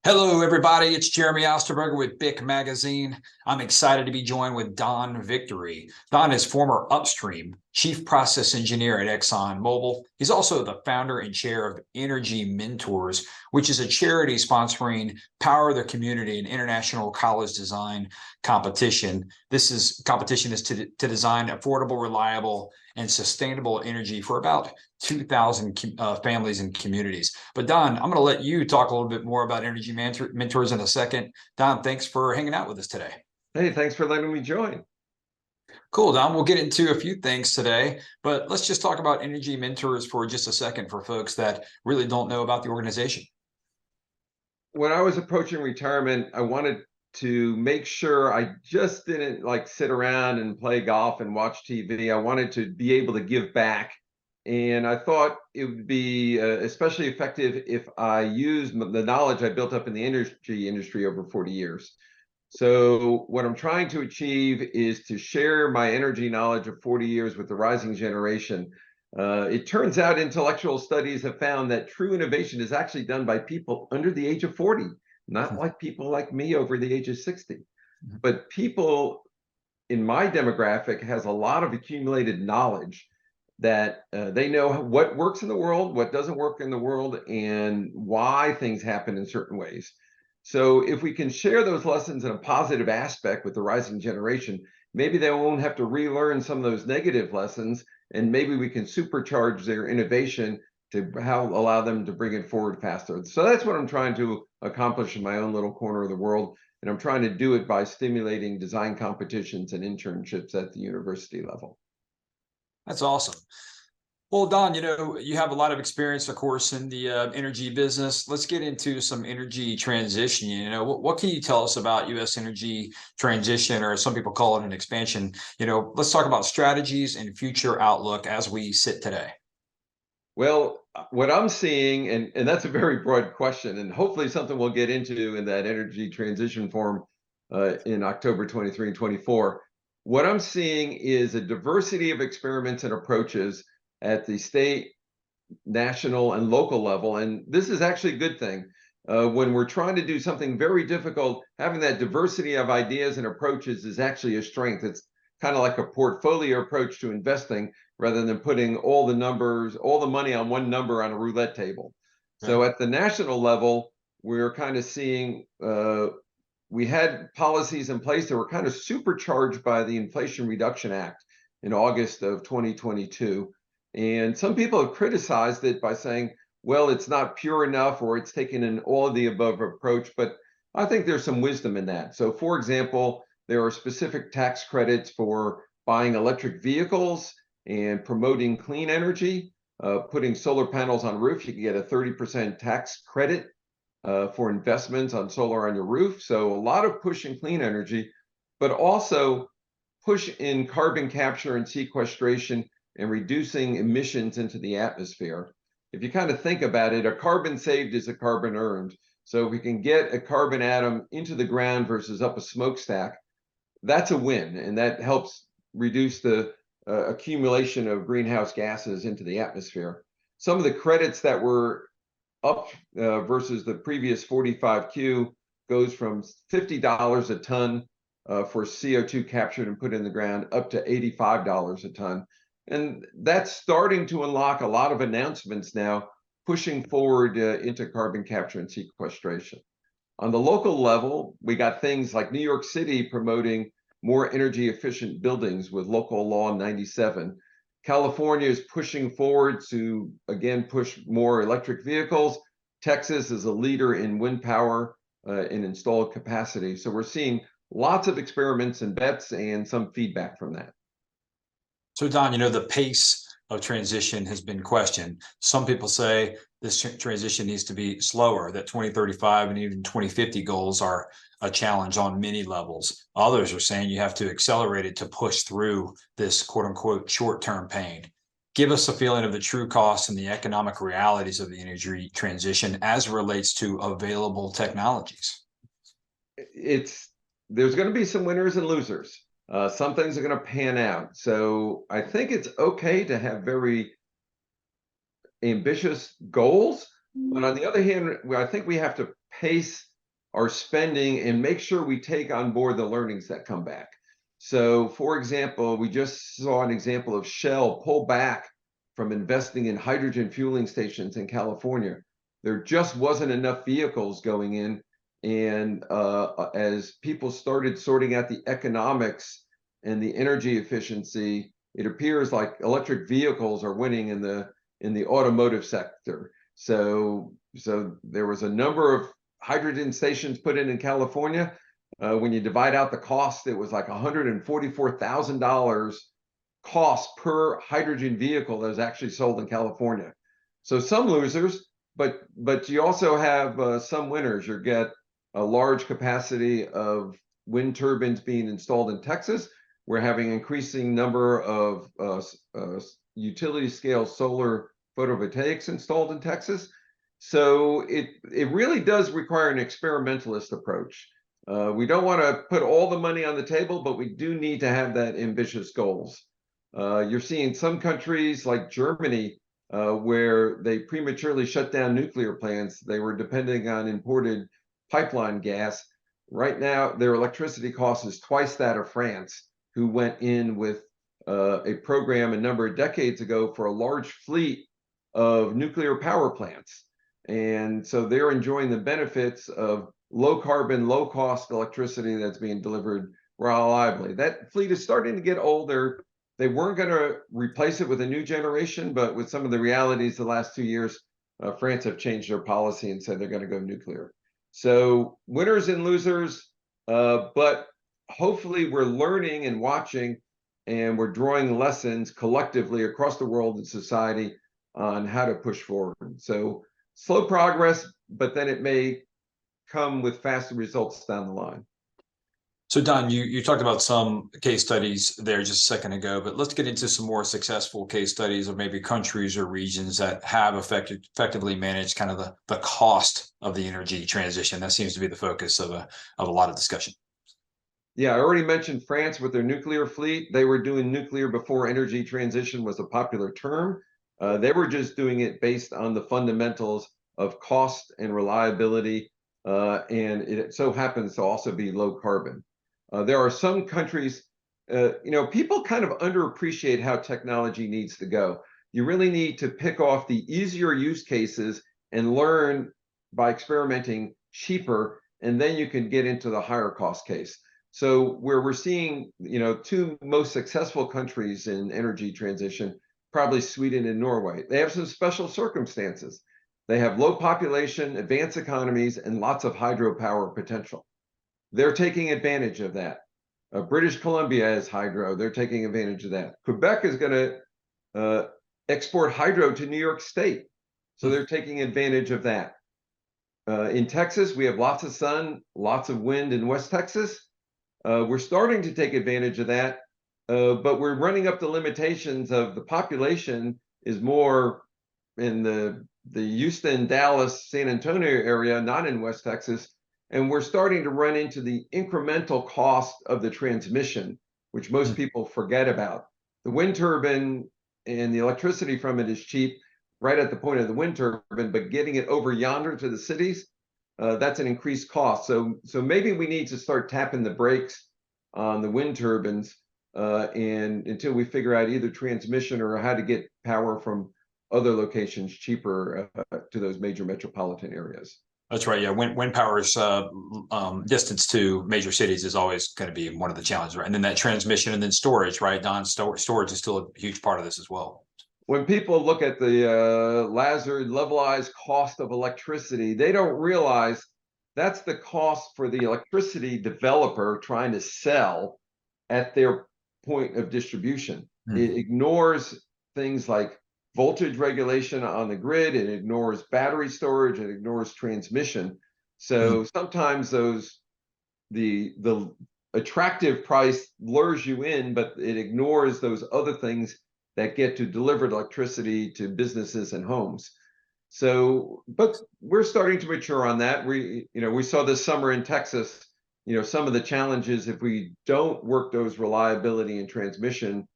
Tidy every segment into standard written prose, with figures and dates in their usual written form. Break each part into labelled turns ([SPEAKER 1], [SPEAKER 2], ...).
[SPEAKER 1] Hello, everybody. It's Jeremy Osterberger with BIC Magazine. I'm excited to be joined with Don Victory. Don is former upstream chief process engineer at ExxonMobil. He's also the founder and chair of Energy Mentors, which is a charity sponsoring Power the Community, an international college design competition. Competition is to design affordable, reliable, and sustainable energy for about 2,000 families and communities. But Don, I'm going to let you talk a little bit more about Energy Mentors in a second. Don, thanks for hanging out with us today.
[SPEAKER 2] Hey, thanks for letting me join.
[SPEAKER 1] Cool, Don. We'll get into a few things today, but let's just talk about Energy Mentors for just a second for folks that really don't know about the organization.
[SPEAKER 2] When I was approaching retirement, I wanted to make sure I just didn't like sit around and play golf and watch TV. I wanted to be able to give back. And I thought it would be especially effective if I used the knowledge I built up in the energy industry over 40 years. So what I'm trying to achieve is to share my energy knowledge of 40 years with the rising generation. It turns out intellectual studies have found that true innovation is actually done by people under the age of 40, not like people like me over the age of 60. But people in my demographic has a lot of accumulated knowledge that they know what works in the world, what doesn't work in the world, and why things happen in certain ways. So if we can share those lessons in a positive aspect with the rising generation, maybe they won't have to relearn some of those negative lessons, and maybe we can supercharge their innovation to allow them to bring it forward faster. So that's what I'm trying to accomplish in my own little corner of the world. And I'm trying to do it by stimulating design competitions and internships at the university level.
[SPEAKER 1] That's awesome. Well, Don, you have a lot of experience, of course, in the energy business. Let's get into some energy transition. What can you tell us about U.S. energy transition, or some people call it an expansion? Let's talk about strategies and future outlook as we sit today.
[SPEAKER 2] Well, what I'm seeing, and that's a very broad question, and hopefully something we'll get into in that energy transition forum in October 23 and 24. What I'm seeing is a diversity of experiments and approaches at the state, national, and local level. And this is actually a good thing. When we're trying to do something very difficult, having that diversity of ideas and approaches is actually a strength. It's kind of like a portfolio approach to investing rather than putting all the numbers, all the money on one number on a roulette table.
[SPEAKER 1] Okay.
[SPEAKER 2] So at the national level, we're kind of seeing we had policies in place that were kind of supercharged by the Inflation Reduction Act in August of 2022. And some people have criticized it by saying, well, it's not pure enough, or it's taken an all of the above approach. But I think there's some wisdom in that. So, for example, there are specific tax credits for buying electric vehicles and promoting clean energy. Putting solar panels on roof, you can get a 30% tax credit for investments on solar on your roof. So a lot of push in clean energy, but also push in carbon capture and sequestration and reducing emissions into the atmosphere. If you kind of think about it, a carbon saved is a carbon earned. So if we can get a carbon atom into the ground versus up a smokestack, that's a win. And that helps reduce the accumulation of greenhouse gases into the atmosphere. Some of the credits that were up versus the previous 45Q goes from $50 a ton for CO2 captured and put in the ground up to $85 a ton. And that's starting to unlock a lot of announcements now, pushing forward into carbon capture and sequestration. On the local level, we got things like New York City promoting more energy efficient buildings with local law 97. California is pushing forward to, again, push more electric vehicles. Texas is a leader in wind power in installed capacity. So we're seeing lots of experiments and bets and some feedback from that.
[SPEAKER 1] So, Don, the pace of transition has been questioned. Some people say this transition needs to be slower, that 2035 and even 2050 goals are a challenge on many levels. Others are saying you have to accelerate it to push through this quote unquote short-term pain. Give us a feeling of the true costs and the economic realities of the energy transition as it relates to available technologies.
[SPEAKER 2] There's going to be some winners and losers. Some things are going to pan out. So I think it's okay to have very ambitious goals. But on the other hand, I think we have to pace our spending and make sure we take on board the learnings that come back. So, for example, we just saw an example of Shell pull back from investing in hydrogen fueling stations in California. There just wasn't enough vehicles going in. And as people started sorting out the economics and the energy efficiency, it appears like electric vehicles are winning in the automotive sector. So there was a number of hydrogen stations put in California. When you divide out the cost, it was like $144,000 cost per hydrogen vehicle that was actually sold in California. So some losers, but you also have some winners. You get a large capacity of wind turbines being installed in Texas. We're having an increasing number of utility scale solar photovoltaics installed in Texas. So it really does require an experimentalist approach. We don't want to put all the money on the table, but we do need to have that ambitious goals. You're seeing some countries like Germany, where they prematurely shut down nuclear plants. They were depending on imported pipeline gas. Right now, their electricity cost is twice that of France, who went in with a program a number of decades ago for a large fleet of nuclear power plants. And so they're enjoying the benefits of low carbon, low cost electricity that's being delivered reliably. That fleet is starting to get older. They weren't going to replace it with a new generation, but with some of the realities the last 2 years, France have changed their policy and said they're going to go nuclear. So winners and losers, but hopefully we're learning and watching, and we're drawing lessons collectively across the world and society on how to push forward. So slow progress, but then it may come with faster results down the line.
[SPEAKER 1] So Don, you talked about some case studies there just a second ago, but let's get into some more successful case studies of maybe countries or regions that have effectively managed kind of the cost of the energy transition. That seems to be the focus of a lot of discussion.
[SPEAKER 2] Yeah, I already mentioned France with their nuclear fleet. They were doing nuclear before energy transition was a popular term. They were just doing it based on the fundamentals of cost and reliability, and it so happens to also be low carbon. There are some countries, people kind of underappreciate how technology needs to go. You really need to pick off the easier use cases and learn by experimenting cheaper, and then you can get into the higher cost case. So where we're seeing, two most successful countries in energy transition, probably Sweden and Norway. They have some special circumstances. They have low population, advanced economies, and lots of hydropower potential. They're taking advantage of that. British Columbia has hydro. They're taking advantage of that. Quebec is going to export hydro to New York State. So they're taking advantage of that. In Texas, we have lots of sun, lots of wind in West Texas. We're starting to take advantage of that, but we're running up the limitations of the population is more in the Houston, Dallas, San Antonio area, not in West Texas. And we're starting to run into the incremental cost of the transmission, which most people forget about. The wind turbine and the electricity from it is cheap right at the point of the wind turbine, but getting it over yonder to the cities, that's an increased cost. So maybe we need to start tapping the brakes on the wind turbines and until we figure out either transmission or how to get power from other locations cheaper to those major metropolitan areas.
[SPEAKER 1] That's right. Yeah, wind power's distance to major cities is always going to be one of the challenges, right? And then that transmission and then storage, right? Don, storage is still a huge part of this as well.
[SPEAKER 2] When people look at the Lazard levelized cost of electricity, they don't realize that's the cost for the electricity developer trying to sell at their point of distribution. It ignores things like voltage regulation on the grid, it ignores battery storage, it ignores transmission. So sometimes the attractive price lures you in, but it ignores those other things that get to delivered electricity to businesses and homes. So, but we're starting to mature on that. We saw this summer in Texas, some of the challenges if we don't work those reliability and transmission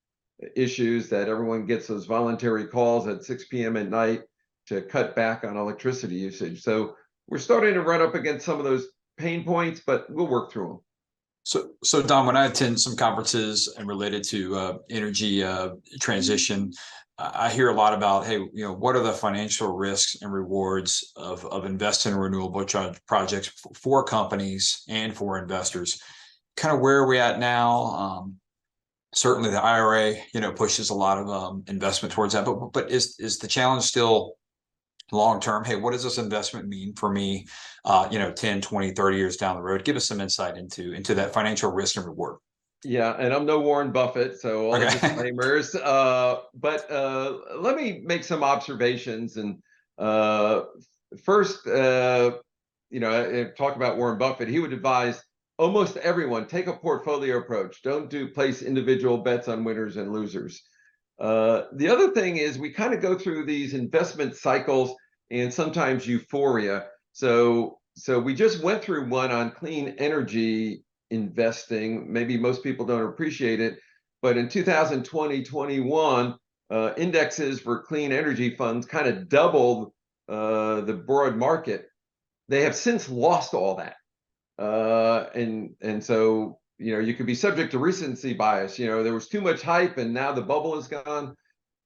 [SPEAKER 2] issues, that everyone gets those voluntary calls at 6 p.m. at night to cut back on electricity usage. So we're starting to run up against some of those pain points, but we'll work through them.
[SPEAKER 1] So Don, when I attend some conferences and related to energy transition, I hear a lot about, hey, what are the financial risks and rewards of investing in renewable projects for companies and for investors? Kind of where are we at now? Certainly, the IRA, pushes a lot of investment towards that, but is the challenge still long term? Hey, what does this investment mean for me 10, 20, 30 years down the road? Give us some insight into that financial risk and reward.
[SPEAKER 2] Yeah, and I'm no Warren Buffett, so all the
[SPEAKER 1] Okay.
[SPEAKER 2] disclaimers. But let me make some observations. And first, talk about Warren Buffett. He would advise almost everyone take a portfolio approach. Don't place individual bets on winners and losers. The other thing is we kind of go through these investment cycles and sometimes euphoria. So we just went through one on clean energy investing. Maybe most people don't appreciate it, but in 2020, 21, indexes for clean energy funds kind of doubled the broad market. They have since lost all that. And so, you could be subject to recency bias. There was too much hype and now the bubble is gone.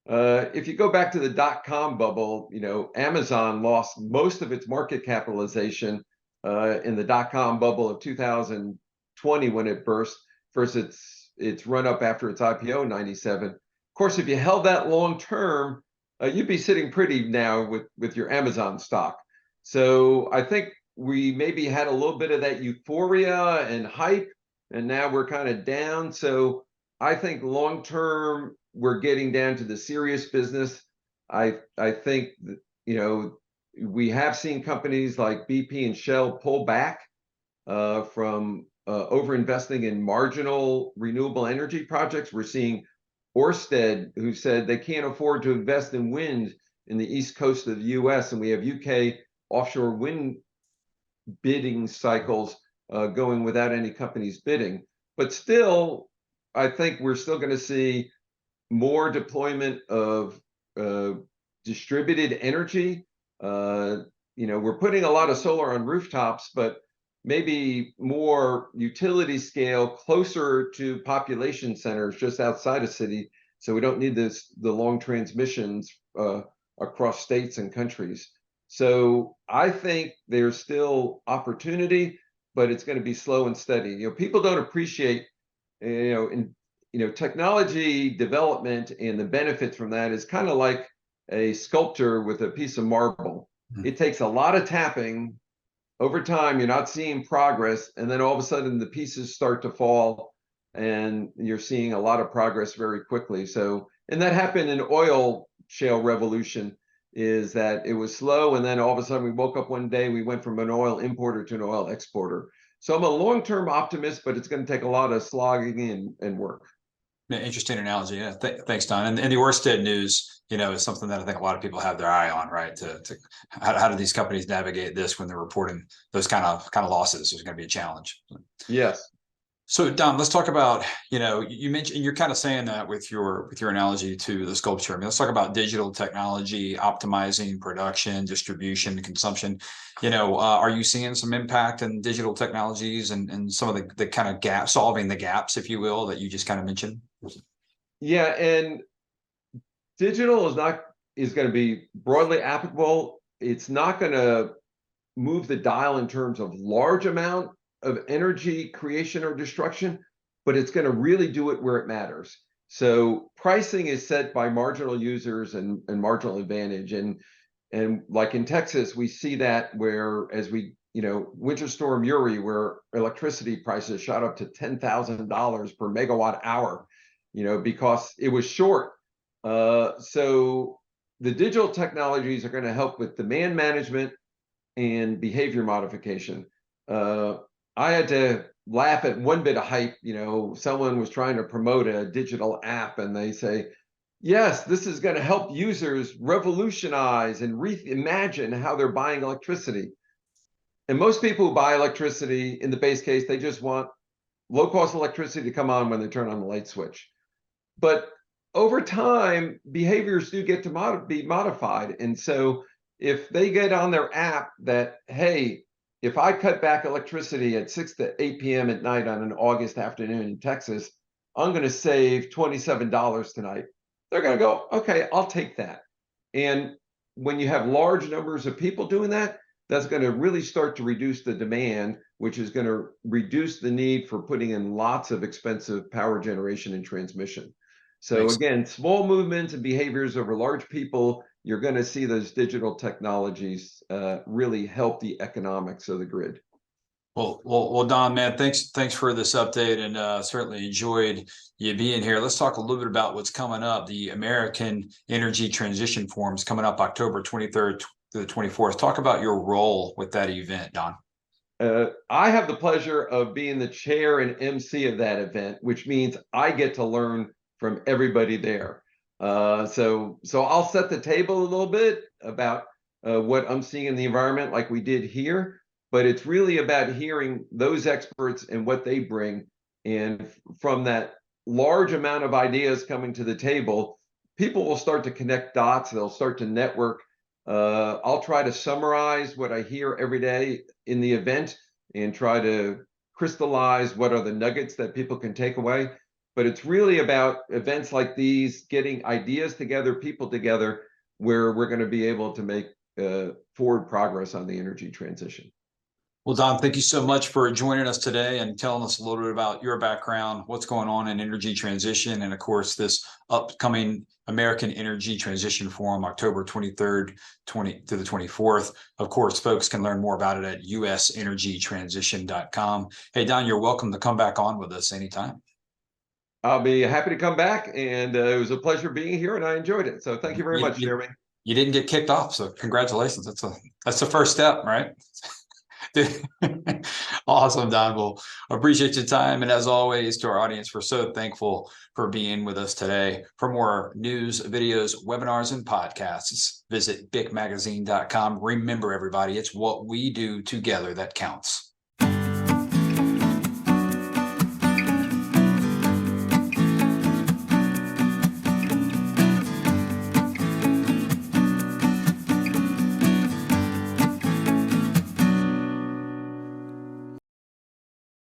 [SPEAKER 2] If you go back to the dot-com bubble, Amazon lost most of its market capitalization in the dot-com bubble of 2020 when it burst versus its run up after its IPO in 97. Of course, if you held that long term, you'd be sitting pretty now with your Amazon stock. So I think we maybe had a little bit of that euphoria and hype, and now we're kind of down. So I think long term, we're getting down to the serious business. I think that, we have seen companies like BP and Shell pull back from over investing in marginal renewable energy projects. We're seeing Ørsted, who said they can't afford to invest in wind in the east coast of the US, and we have UK offshore wind bidding cycles going without any companies bidding. But still, I think we're still going to see more deployment of distributed energy. We're putting a lot of solar on rooftops, but maybe more utility scale closer to population centers just outside a city. So we don't need the long transmissions across states and countries. So I think there's still opportunity, but it's going to be slow and steady. People don't appreciate, technology development and the benefits from that is kind of like a sculptor with a piece of marble. It takes a lot of tapping. Over time, you're not seeing progress, and then all of a sudden the pieces start to fall, and you're seeing a lot of progress very quickly. So, and that happened in oil shale revolution, is that it was slow, and then all of a sudden we woke up one day, we went from an oil importer to an oil exporter. So I'm a long-term optimist, but it's going to take a lot of slogging and work.
[SPEAKER 1] Interesting analogy. Yeah, thanks, Don. And the Ørsted news, is something that I think a lot of people have their eye on, right? To how do these companies navigate this when they're reporting those kind of losses? There's going to be a challenge.
[SPEAKER 2] Yes.
[SPEAKER 1] So Don, let's talk about, you mentioned, you're kind of saying that with your analogy to the sculpture. I mean, let's talk about digital technology, optimizing production, distribution, consumption. Are you seeing some impact in digital technologies and some of the kind of gaps, solving the gaps, if you will, that you just kind of mentioned?
[SPEAKER 2] Yeah, and digital is going to be broadly applicable. It's not going to move the dial in terms of large amount of energy creation or destruction, but it's going to really do it where it matters. So pricing is set by marginal users and marginal advantage. And like in Texas, we see that where as Winter Storm Uri, where electricity prices shot up to $10,000 per megawatt hour, because it was short. So the digital technologies are going to help with demand management and behavior modification. I had to laugh at one bit of hype. Someone was trying to promote a digital app and they say, yes, this is going to help users revolutionize and reimagine how they're buying electricity. And most people who buy electricity, in the base case, they just want low-cost electricity to come on when they turn on the light switch. But over time, behaviors do get to be modified. And so if they get on their app that, hey, if I cut back electricity at 6 to 8 p.m. at night on an August afternoon in Texas, I'm going to save $27 tonight. They're going to go, okay, I'll take that. And when you have large numbers of people doing that, that's going to really start to reduce the demand, which is going to reduce the need for putting in lots of expensive power generation and transmission. So
[SPEAKER 1] Makes
[SPEAKER 2] again, small movements and behaviors over large people, you're going to see those digital technologies really help the economics of the grid.
[SPEAKER 1] well, Don, man, thanks for this update, and certainly enjoyed you being here. Let's talk a little bit about what's coming up. The American Energy Transition Forum is coming up October 23rd to the 24th. Talk about your role with that event, Don.
[SPEAKER 2] I have the pleasure of being the chair and MC of that event, which means I get to learn from everybody there. So I'll set the table a little bit about what I'm seeing in the environment, like we did here. But it's really about hearing those experts and what they bring, and from that large amount of ideas coming to the table, people will start to connect dots. They'll start to network. I'll try to summarize what I hear every day in the event and try to crystallize what are the nuggets that people can take away. But it's really about events like these, getting ideas together, people together, where we're going to be able to make forward progress on the energy transition.
[SPEAKER 1] Well, Don, thank you so much for joining us today and telling us a little bit about your background, what's going on in energy transition, and of course, this upcoming American Energy Transition Forum, October 23rd to the 24th. Of course, folks can learn more about it at usenergytransition.com. Hey, Don, you're welcome to come back on with us anytime.
[SPEAKER 2] I'll be happy to come back, and it was a pleasure being here, and I enjoyed it. So thank you very much, Jeremy.
[SPEAKER 1] You didn't get kicked off, so congratulations. That's the first step, right? Awesome, Don. Well, appreciate your time. And as always, to our audience, we're so thankful for being with us today. For more news, videos, webinars, and podcasts, visit bicmagazine.com. Remember, everybody, it's what we do together that counts.